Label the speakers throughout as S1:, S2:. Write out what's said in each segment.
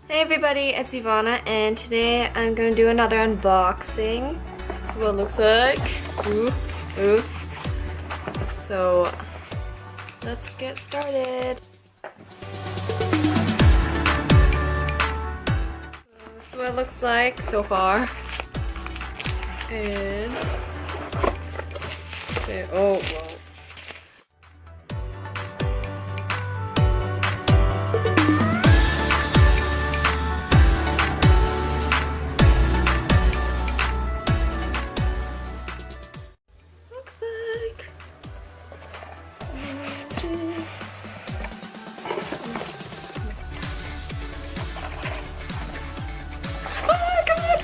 S1: Hey everybody, it's Ivana and today I'm gonna do another unboxing. This is what it looks like. Ooh. So let's get started. This is what it looks like so far. And oh whoa.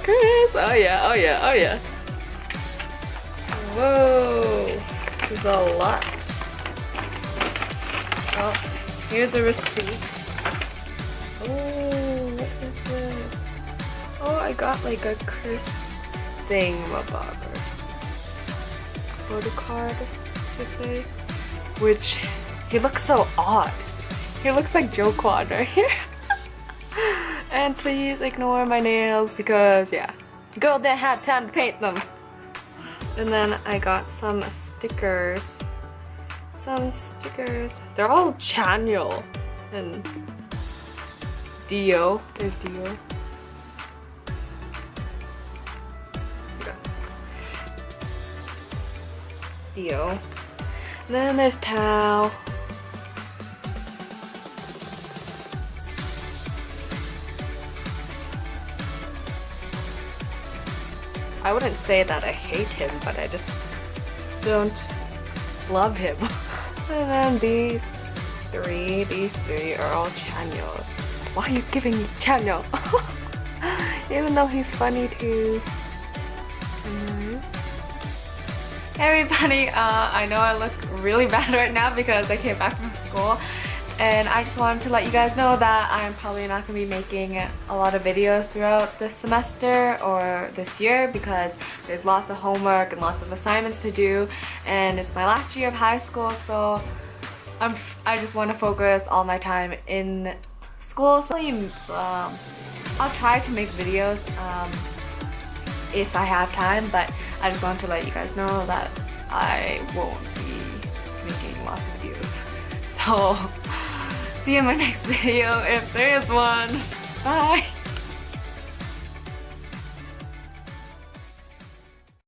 S1: Chris! Oh yeah. Whoa! This is a lot. Oh, here's a receipt. Oh, what is this? Oh, I got like a Chris thingamabobber. Photo card, I should say. Which, he looks so odd. He looks like Joe Quad right here. And please ignore my nails because, yeah, girl didn't have time to paint them. And then I got some stickers. They're all Chanyeol and Dio. There's Dio. Dio. And then there's Tao. I wouldn't say that I hate him, but I just don't love him. And then these three are all Chanyeol. Why are you giving me Chanyeol? Even though he's funny too. Hey everybody, I know I look really bad right now because I came back from school. And I just wanted to let you guys know that I'm probably not going to be making a lot of videos throughout this semester or this year because there's lots of homework and lots of assignments to do, and it's my last year of high school, so I just want to focus all my time in school. So I'll try to make videos if I have time, but I just want to let you guys know that I won't be making lots of videos. So see you in my next video if there is one. Bye!